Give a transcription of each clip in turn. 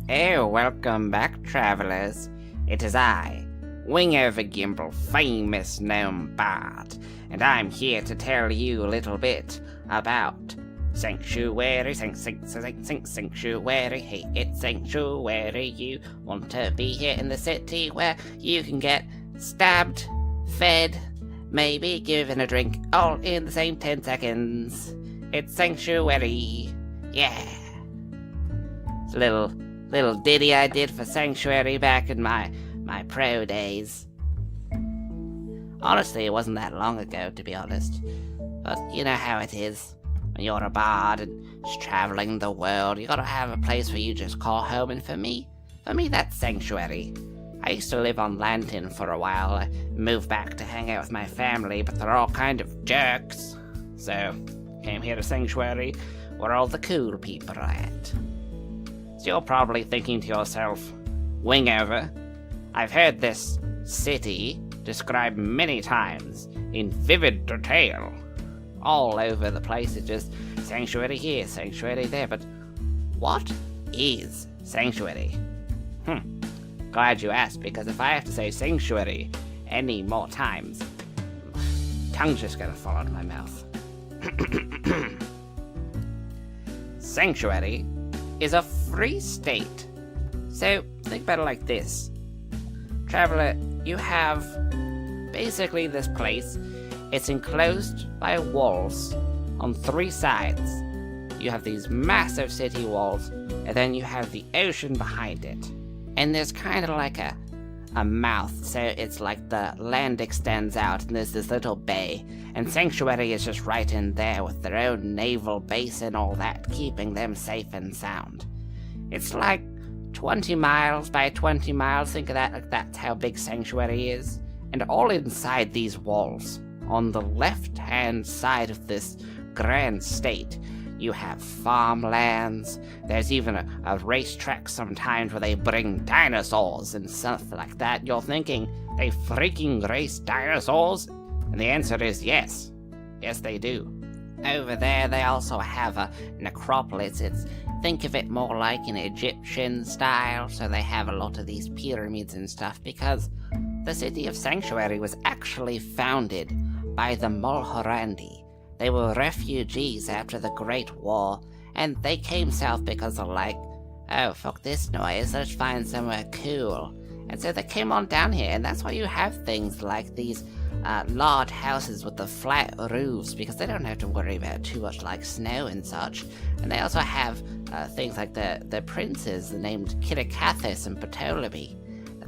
Oh, welcome back, travelers. It is I, Wingover Gimble, famous gnome bard, and I'm here to tell you a little bit about Sanctuary, Sanctuary, hey, it's Sanctuary. You want to be here in the city where you can get stabbed, fed, maybe given a drink, all in the same 10 seconds. It's Sanctuary, yeah. It's a little ditty I did for Sanctuary back in my pro days. Honestly, it wasn't that long ago, to be honest. But you know how it is. When you're a bard and just traveling the world, you gotta have a place where you just call home, and for me, that's Sanctuary. I used to live on Lantern for a while. I moved back to hang out with my family, but they're all kind of jerks. So, came here to Sanctuary, where all the cool people are at. So you're probably thinking to yourself, Wingover, I've heard this city described many times in vivid detail. All over the place, it's just Sanctuary here, Sanctuary there, but what is Sanctuary? Glad you asked, because if I have to say Sanctuary any more times, my tongue's just gonna fall out of my mouth. Sanctuary is a free state. So think about it like this. Traveler, you have basically this place. It's enclosed by walls on 3 sides. You have these massive city walls, and then you have the ocean behind it. And there's kind of like a mouth, so it's like the land extends out, and there's this little bay. And Sanctuary is just right in there with their own naval base and all that, keeping them safe and sound. It's like 20 miles by 20 miles, think of that, like that's how big Sanctuary is. And all inside these walls, on the left-hand side of this grand state, you have farmlands. There's even a racetrack sometimes where they bring dinosaurs and stuff like that. You're thinking, they freaking race dinosaurs? And the answer is yes. Yes, they do. Over there, they also have a necropolis. Think of it more like an Egyptian style, so they have a lot of these pyramids and stuff, because the city of Sanctuary was actually founded by the Mulhorandi. They were refugees after the Great War, and they came south because they're like, oh, fuck this noise, let's find somewhere cool. And so they came on down here, and that's why you have things like these large houses with the flat roofs, because they don't have to worry about too much like snow and such. And they also have things like the princes named Kitakathis and Ptolemy.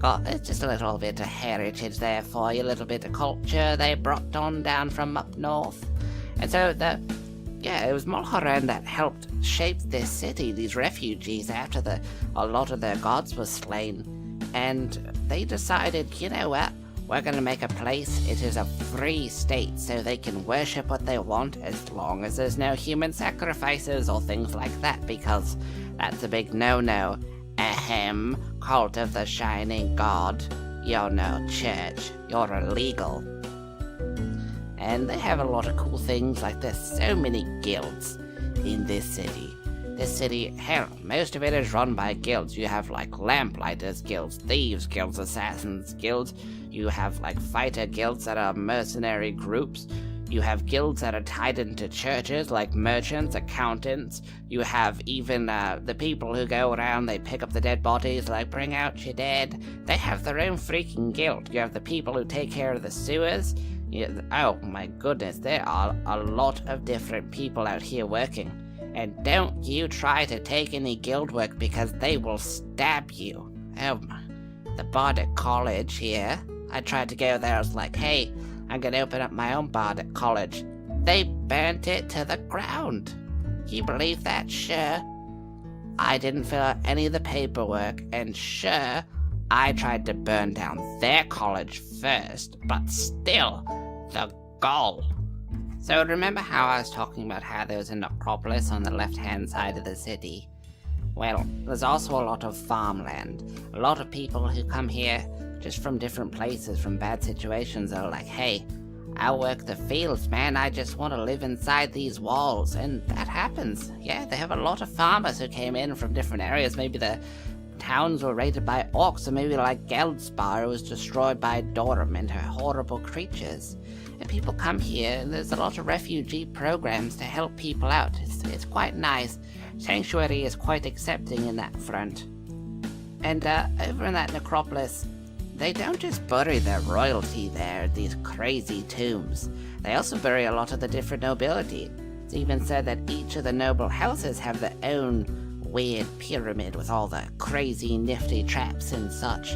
It's just a little bit of heritage there for you, a little bit of culture they brought on down from up north. And so it was Mulhoran that helped shape this city, these refugees, after a lot of their gods were slain. And they decided, you know what, we're going to make a place, it is a free state, so they can worship what they want as long as there's no human sacrifices or things like that, because that's a big no-no. Ahem, cult of the shining god. You're no church, you're illegal. And they have a lot of cool things, like there's so many guilds in this city. This city, hell, most of it is run by guilds. You have like lamplighters guilds, thieves guilds, assassins guilds. You have like fighter guilds that are mercenary groups. You have guilds that are tied into churches, like merchants, accountants. You have even the people who go around, they pick up the dead bodies, like, bring out your dead. They have their own freaking guild. You have the people who take care of the sewers. Oh my goodness, there are a lot of different people out here working. And don't you try to take any guild work, because they will stab you. Oh my. The Bardic College here, I tried to go there, I was like, hey, I'm gonna open up my own Bardic College. They burnt it to the ground. You believe that? Sure. I didn't fill out any of the paperwork, and sure, I tried to burn down their college first, but still, the gall. So remember how I was talking about how there was a necropolis on the left-hand side of the city? Well, there's also a lot of farmland. A lot of people who come here just from different places, from bad situations, are like, hey, I'll work the fields, man, I just want to live inside these walls. And that happens. Yeah, they have a lot of farmers who came in from different areas. Maybe the towns were raided by orcs, or maybe like Geldspar was destroyed by Dorm and her horrible creatures. And people come here, and there's a lot of refugee programs to help people out. It's quite nice. Sanctuary is quite accepting in that front. And over in that necropolis, they don't just bury their royalty there, these crazy tombs. They also bury a lot of the different nobility. It's even said that each of the noble houses have their own weird pyramid with all the crazy nifty traps and such.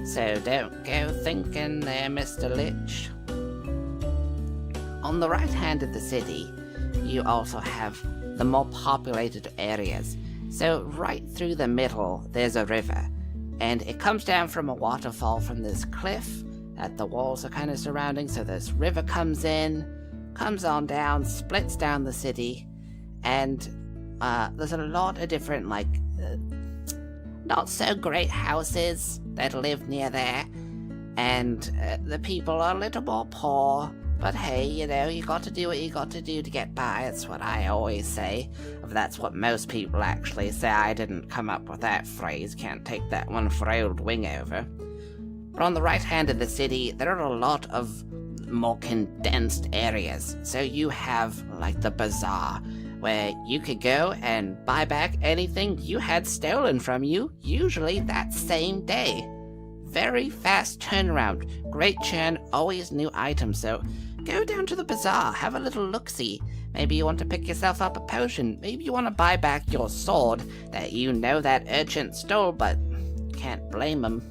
So don't go thinking there, Mr. Lich. On the right hand of the city, you also have the more populated areas. So right through the middle, there's a river, and it comes down from a waterfall from this cliff that the walls are kind of surrounding. So this river comes in, comes on down, splits down the city, and there's a lot of different, not so great houses that live near there, and the people are a little more poor. But hey, you got to do what you got to do to get by. That's what I always say. That's what most people actually say. I didn't come up with that phrase. Can't take that one for old Wingover. But on the right hand of the city, there are a lot of more condensed areas. So you have, like, the bazaar, where you could go and buy back anything you had stolen from you, usually that same day. Very fast turnaround, great churn, always new items, so go down to the bazaar, have a little look-see. Maybe you want to pick yourself up a potion, maybe you want to buy back your sword that you know that urchin stole, but can't blame him.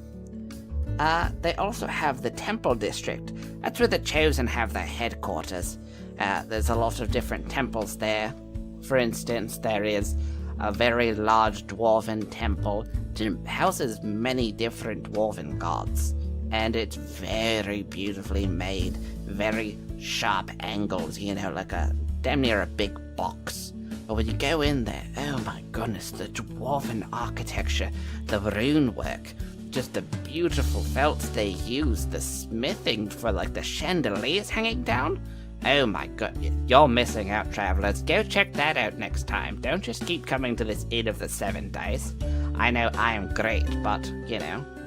They also have the Temple District. That's where the Chosen have their headquarters. There's a lot of different temples there. For instance, there is a very large dwarven temple that houses many different dwarven gods, and it's very beautifully made, very sharp angles, like damn near a big box. But when you go in there, oh my goodness, the dwarven architecture, the rune work, just the beautiful felts they use, the smithing for the chandeliers hanging down. Oh my god, you're missing out, travelers. Go check that out next time. Don't just keep coming to this Inn of the Seven Dice. I know I am great, but,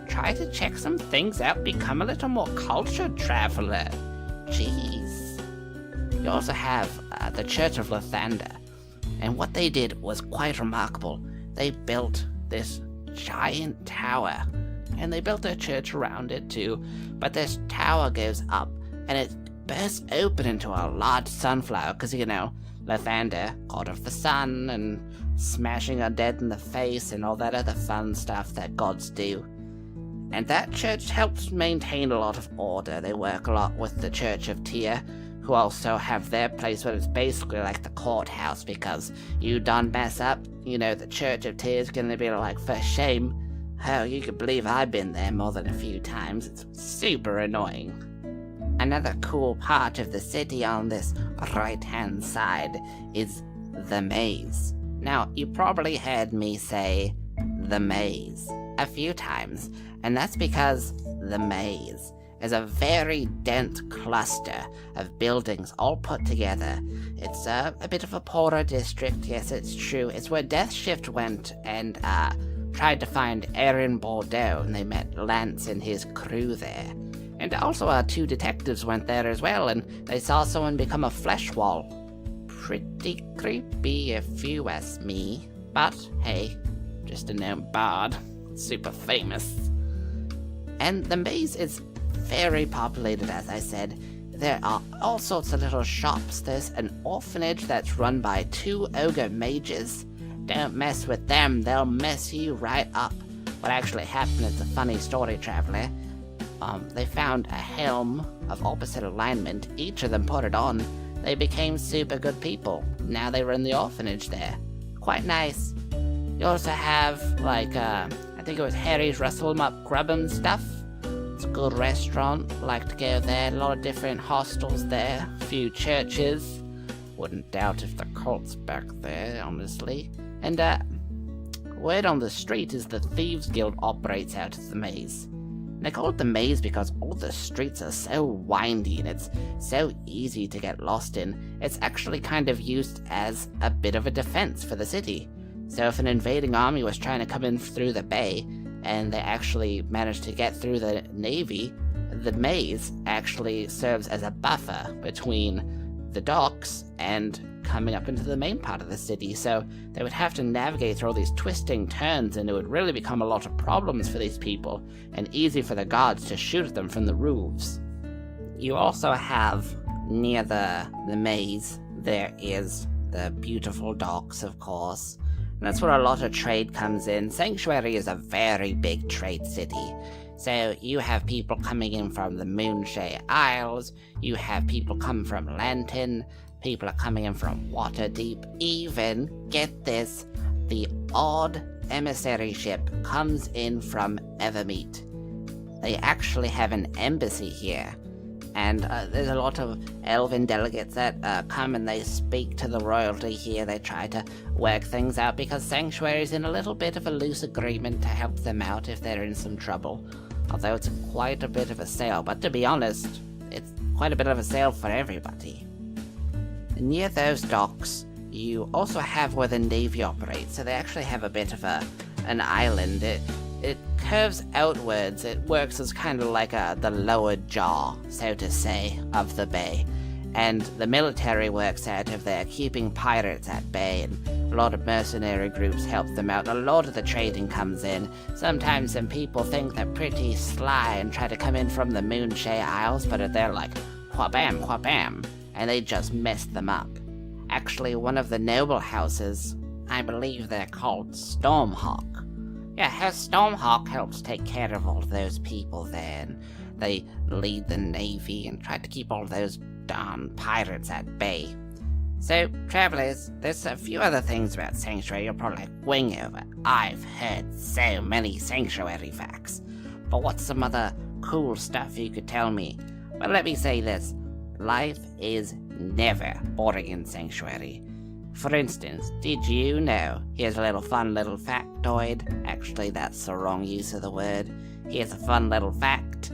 try to check some things out, become a little more cultured, traveler. Jeez. You also have the Church of Lathander, and what they did was quite remarkable. They built this giant tower, and they built a church around it too, but this tower goes up, and it bursts open into a large sunflower, because, Lathander, god of the sun, and smashing undead in the face, and all that other fun stuff that gods do. And that church helps maintain a lot of order. They work a lot with the Church of Tyr, who also have their place where it's basically like the courthouse, because you done mess up, the Church of Tyr is gonna be like, for shame. Oh, you could believe I've been there more than a few times. It's super annoying. Another cool part of the city on this right-hand side is the maze. Now, you probably heard me say the maze a few times, and that's because the maze is a very dense cluster of buildings all put together. It's a bit of a poorer district, yes, it's true. It's where Death Shift went and tried to find Aaron Bordeaux, and they met Lance and his crew there. And also our two detectives went there as well, and they saw someone become a flesh wall. Pretty creepy if you ask me. But hey, just a known bard. Super famous. And the maze is very populated, as I said. There are all sorts of little shops. There's an orphanage that's run by 2 ogre mages. Don't mess with them, they'll mess you right up. What actually happened is a funny story, traveler. They found a helm of opposite alignment. Each of them put it on. They became super good people. Now they run the orphanage there. Quite nice. You also have, I think it was Harry's Rustle 'em Up Grub 'em stuff. It's a good restaurant. Like to go there. A lot of different hostels there. A few churches. Wouldn't doubt if the cult's back there, honestly. And, word on the street is the Thieves Guild operates out of the maze. And they call it the maze because all the streets are so windy and it's so easy to get lost in. It's actually kind of used as a bit of a defense for the city. So if an invading army was trying to come in through the bay, and they actually managed to get through the navy, the maze actually serves as a buffer between the docks and coming up into the main part of the city. So they would have to navigate through all these twisting turns, and it would really become a lot of problems for these people, and easy for the guards to shoot at them from the roofs. You also have, near the maze, there is the beautiful docks, of course. And that's where a lot of trade comes in. Sanctuary is a very big trade city. So you have people coming in from the Moonshade Isles, you have people coming from Lantern, people are coming in from Waterdeep, even, get this, the odd emissary ship comes in from Evermeet. They actually have an embassy here. And there's a lot of elven delegates that come and they speak to the royalty here. They try to work things out because Sanctuary's in a little bit of a loose agreement to help them out if they're in some trouble. Although it's quite a bit of a sale, but to be honest, it's quite a bit of a sale for everybody. Near those docks, you also have where the Navy operates, so they actually have a bit of an island. It curves outwards. It works as kind of like the lower jaw, so to say, of the bay. And the military works out of there, keeping pirates at bay, and a lot of mercenary groups help them out. A lot of the trading comes in. Sometimes some people think they're pretty sly and try to come in from the Moonshade Isles, but they're like, wha-bam, wha-bam, and they just mess them up. Actually, one of the noble houses, I believe they're called Stormhawk. Yeah, her Stormhawk helps take care of all those people there, and they lead the navy and try to keep all those darn pirates at bay. So, travelers, there's a few other things about Sanctuary you're probably like, wing over. I've heard so many Sanctuary facts. But what's some other cool stuff you could tell me? Well, let me say this. Life is never boring in Sanctuary. For instance, did you know, here's a little fun little factoid. Actually, that's the wrong use of the word. Here's a fun little fact.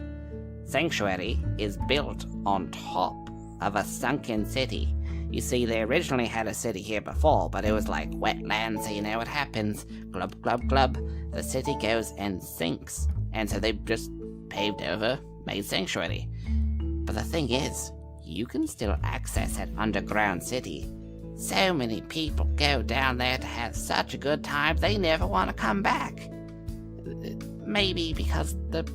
Sanctuary is built on top of a sunken city. You see, they originally had a city here before, but it was like wetland, so you know what happens. Glub, glub, glub. The city goes and sinks. And so they just paved over, made Sanctuary. But the thing is, you can still access that underground city. So many people go down there to have such a good time, they never want to come back. Maybe because the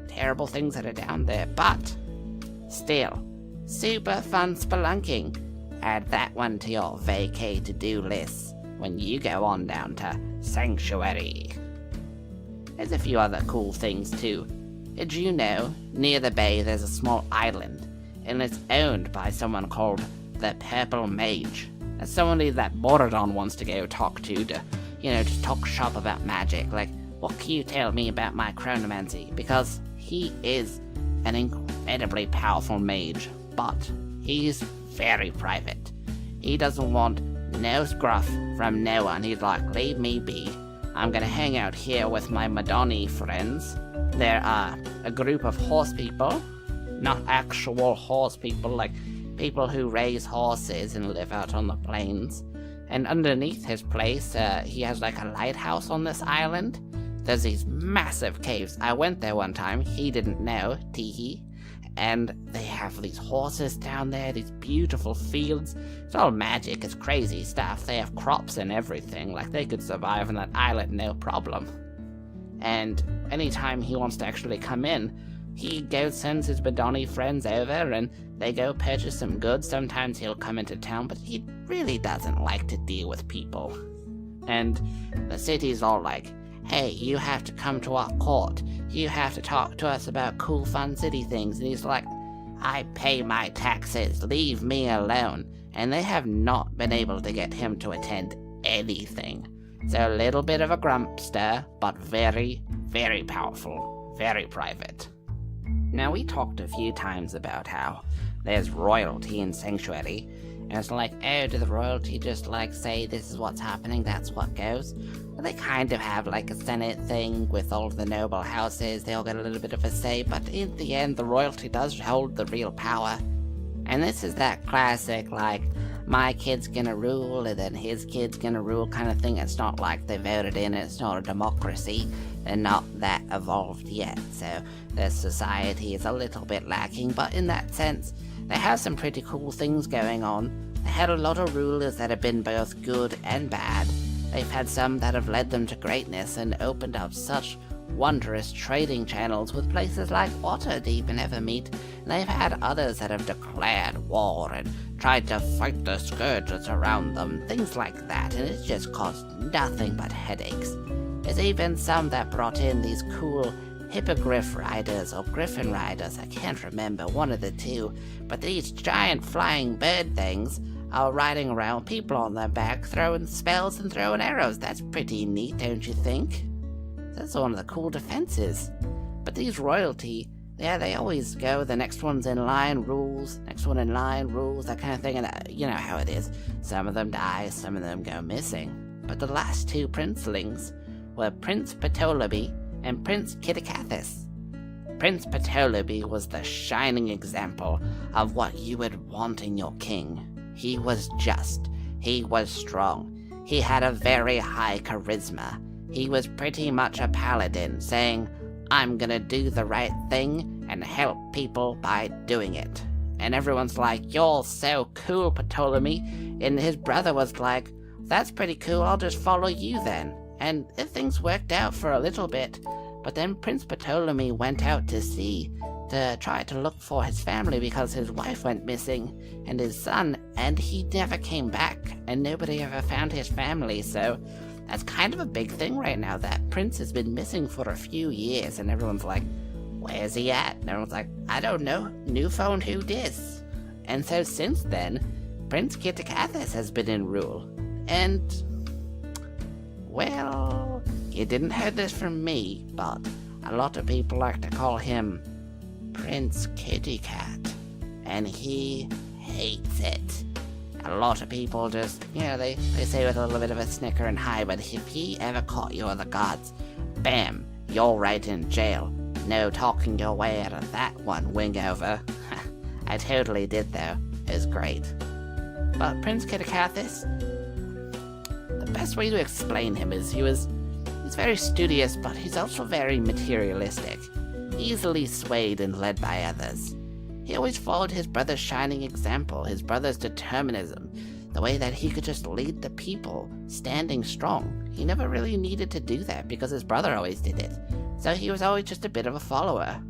terrible things that are down there, but still, super fun spelunking. Add that one to your vacay to-do list when you go on down to Sanctuary. There's a few other cool things too. Did you know, near the bay there's a small island, and it's owned by someone called the Purple Mage. That's somebody that Borodon wants to go talk to, just talk shop about magic. Like, what can you tell me about my chronomancy? Because he is an incredibly powerful mage, but he's very private. He doesn't want no scruff from no one. He's like, leave me be. I'm gonna hang out here with my Madani friends. There are a group of horse people, not actual horse people, like people who raise horses and live out on the plains. And underneath his place, he has like a lighthouse on this island. There's these massive caves. I went there one time. He didn't know, teehee. And they have these horses down there, these beautiful fields. It's all magic, it's crazy stuff. They have crops and everything. Like, they could survive on that island no problem. And anytime he wants to actually come in, he sends his Badani friends over and they go purchase some goods. Sometimes he'll come into town, but he really doesn't like to deal with people. And the city's all like, hey, you have to come to our court. You have to talk to us about cool, fun city things. And he's like, I pay my taxes. Leave me alone. And they have not been able to get him to attend anything. So a little bit of a grumpster, but very, very powerful. Very private. Now, we talked a few times about how there's royalty in Sanctuary. And it's like, oh, do the royalty just say this is what's happening, that's what goes? Well, they kind of have a senate thing with all the noble houses. They all get a little bit of a say, but in the end, the royalty does hold the real power. And this is that classic, my kid's gonna rule and then his kid's gonna rule kind of thing. It's not like they voted in, it's not a democracy. They're not that evolved yet, so their society is a little bit lacking, but in that sense, they have some pretty cool things going on. They had a lot of rulers that have been both good and bad. They've had some that have led them to greatness and opened up such wondrous trading channels with places like Waterdeep and Evermeet, and they've had others that have declared war and tried to fight the scourges around them, things like that, and it's just caused nothing but headaches. There's even some that brought in these cool hippogriff riders or griffin riders, I can't remember, one of the two, but these giant flying bird things are riding around, people on their back, throwing spells and throwing arrows. That's pretty neat, don't you think? That's one of the cool defenses. But these royalty, yeah, they always go, the next one's in line, rules, next one in line, rules, that kind of thing, and you know how it is. Some of them die, some of them go missing. But the last two princelings were Prince Ptolemy and Prince Kitticathus. Prince Ptolemy was the shining example of what you would want in your king. He was just, he was strong, he had a very high charisma. He was pretty much a paladin, saying, I'm gonna do the right thing and help people by doing it. And everyone's like, you're so cool, Ptolemy. And his brother was like, that's pretty cool, I'll just follow you then. And things worked out for a little bit, but then Prince Ptolemy went out to sea to try to look for his family because his wife went missing and his son, and he never came back, and nobody ever found his family, so that's kind of a big thing right now. That prince has been missing for a few years, and everyone's like, where's he at? And everyone's like, I don't know, new phone who dis? And so since then, Prince Kitticathus has been in rule, and well, you didn't hear this from me, but a lot of people like to call him Prince Kitty Cat, and he hates it. A lot of people just, they say with a little bit of a snicker and hi, but if he ever caught you on the gods, bam, you're right in jail. No talking your way out of that one, Wingover. I totally did though, it was great. But Prince Kitticathus, the best way to explain him is he's very studious, but he's also very materialistic, easily swayed and led by others. He always followed his brother's shining example, his brother's determinism, the way that he could just lead the people, standing strong. He never really needed to do that because his brother always did it, so he was always just a bit of a follower.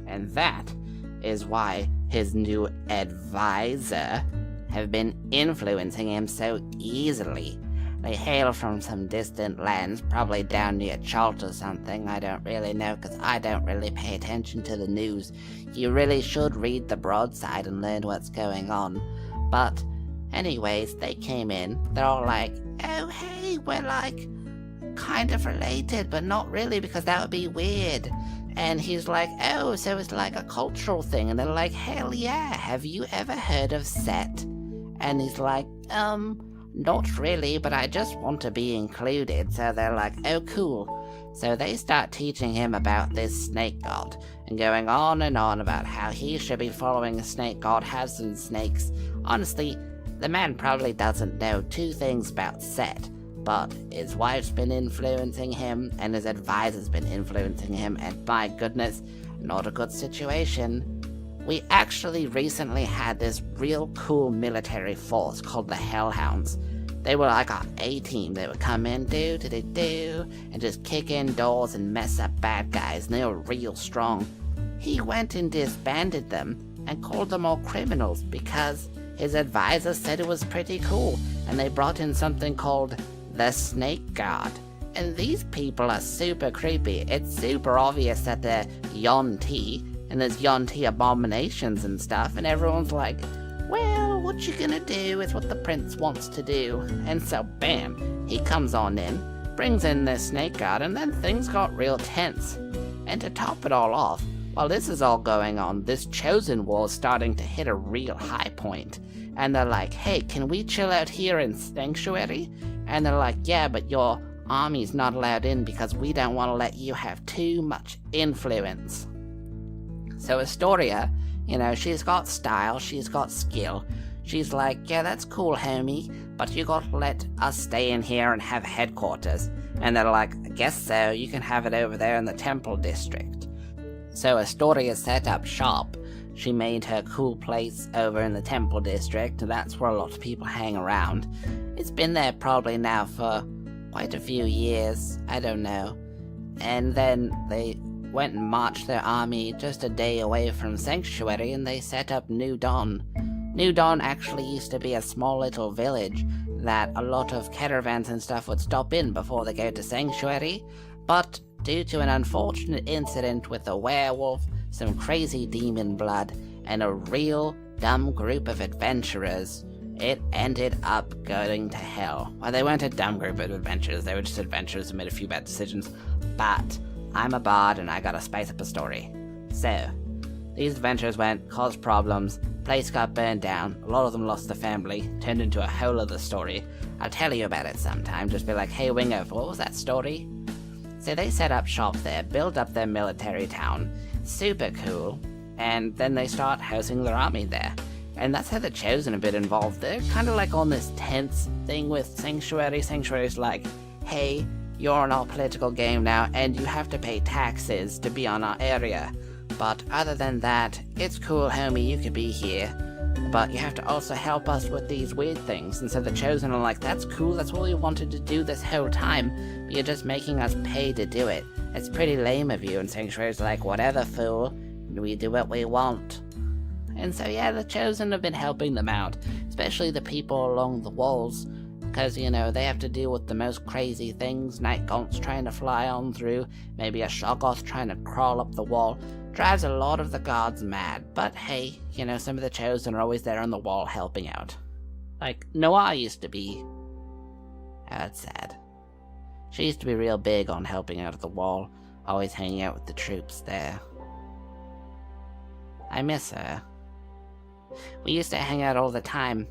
And that is why his new advisor have been influencing him so easily. They hail from some distant lands, probably down near Chult or something, I don't really know, because I don't really pay attention to the news. You really should read the broadside and learn what's going on. But, anyways, they came in, they're all like, oh hey, we're like, kind of related, but not really, because that would be weird. And he's like, oh, so it's like a cultural thing, and they're like, hell yeah, have you ever heard of Set? And he's like, not really, but I just want to be included. So they're like, oh cool. So they start teaching him about this snake god, and going on and on about how he should be following a snake god, has some snakes. Honestly, the man probably doesn't know two things about Set, but his wife's been influencing him, and his advisor's been influencing him, and my goodness, not a good situation. We actually recently had this real cool military force called the Hellhounds. They were like our A-team. They would come in, and just kick in doors and mess up bad guys, and they were real strong. He went and disbanded them and called them all criminals because his advisor said it was pretty cool, and they brought in something called the Snake Guard. And these people are super creepy. It's super obvious that they're Yuan-Ti, and there's Yuan-Ti abominations and stuff, and everyone's like, well, what you gonna do is what the prince wants to do. And so bam, he comes on in, brings in the snake guard, and then things got real tense. And to top it all off, while this is all going on, this chosen war is starting to hit a real high point. And they're like, hey, can we chill out here in Sanctuary? And they're like, yeah, but your army's not allowed in because we don't want to let you have too much influence. So Astoria, she's got style, she's got skill, she's like, yeah, that's cool, homie, but you gotta let us stay in here and have headquarters. And they're like, I guess so, you can have it over there in the Temple District. So Astoria set up shop. She made her cool place over in the Temple District, and that's where a lot of people hang around. It's been there probably now for quite a few years, I don't know. And then they went and marched their army just a day away from Sanctuary, and they set up New Dawn. New Dawn actually used to be a small little village that a lot of caravans and stuff would stop in before they go to Sanctuary, but due to an unfortunate incident with a werewolf, some crazy demon blood, and a real dumb group of adventurers, it ended up going to hell. Well, they weren't a dumb group of adventurers, they were just adventurers who made a few bad decisions, but I'm a bard and I gotta spice up a story. So, these adventurers went, caused problems, place got burned down, a lot of them lost their family, turned into a whole other story. I'll tell you about it sometime, just be like, hey Wingo, what was that story? So they set up shop there, build up their military town, super cool, and then they start housing their army there. And that's how the Chosen have been involved. They're kind of like on this tense thing with Sanctuary. Sanctuary's like, hey, you're on our political game now, and you have to pay taxes to be on our area. But other than that, it's cool, homie, you could be here. But you have to also help us with these weird things. And so the Chosen are like, that's cool, that's what we wanted to do this whole time, but you're just making us pay to do it. It's pretty lame of you. And Sanctuary's like, whatever, fool, we do what we want. And so yeah, the Chosen have been helping them out, especially the people along the walls, because, you know, they have to deal with the most crazy things. Night Gaunt's trying to fly on through, maybe a Shoggoth trying to crawl up the wall. Drives a lot of the guards mad, but hey, you know, some of the Chosen are always there on the wall helping out. Like, Noir used to be. Oh, that's sad. She used to be real big on helping out at the wall, always hanging out with the troops there. I miss her. We used to hang out all the time.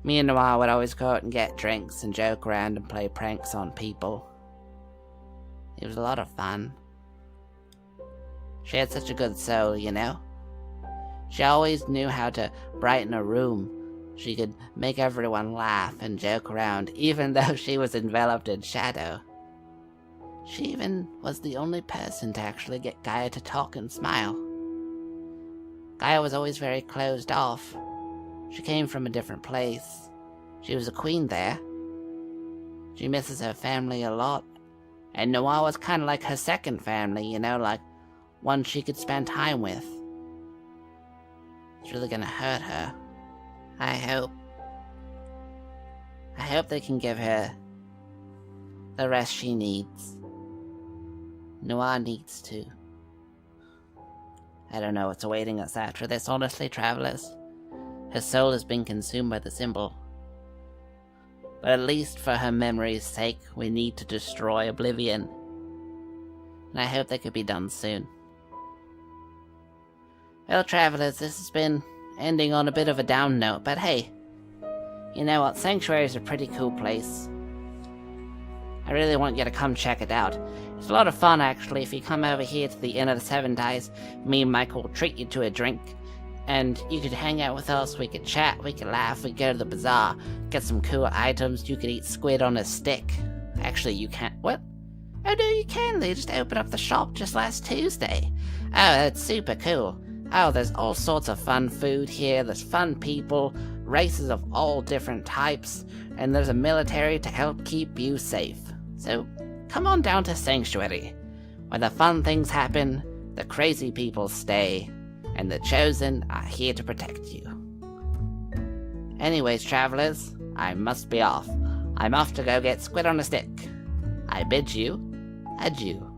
Me and Noir would always go out and get drinks and joke around and play pranks on people. It was a lot of fun. She had such a good soul, you know? She always knew how to brighten a room. She could make everyone laugh and joke around, even though she was enveloped in shadow. She even was the only person to actually get Gaia to talk and smile. Gaia was always very closed off. She came from a different place. She was a queen there. She misses her family a lot. And Noir was kind of like her second family, you know, like one she could spend time with. It's really gonna hurt her. I hope they can give her the rest she needs. Noir needs to. I don't know what's awaiting us after this, honestly, travelers. Her soul has been consumed by the symbol. But at least for her memory's sake, we need to destroy Oblivion. And I hope that could be done soon. Well, travelers, this has been ending on a bit of a down note, but hey, you know what, Sanctuary is a pretty cool place. I really want you to come check it out. It's a lot of fun, actually. If you come over here to the Inn of the Seven Dies, me and Michael will treat you to a drink, and you could hang out with us, we could chat, we could laugh, we could go to the bazaar, get some cool items, you could eat squid on a stick. Actually, you can't. What? Oh no, you can, they just opened up the shop just last Tuesday. Oh, that's super cool. Oh, there's all sorts of fun food here, there's fun people, races of all different types, and there's a military to help keep you safe. So, come on down to Sanctuary, where the fun things happen, the crazy people stay, and the Chosen are here to protect you. Anyways, travelers, I must be off. I'm off to go get squid on a stick. I bid you adieu.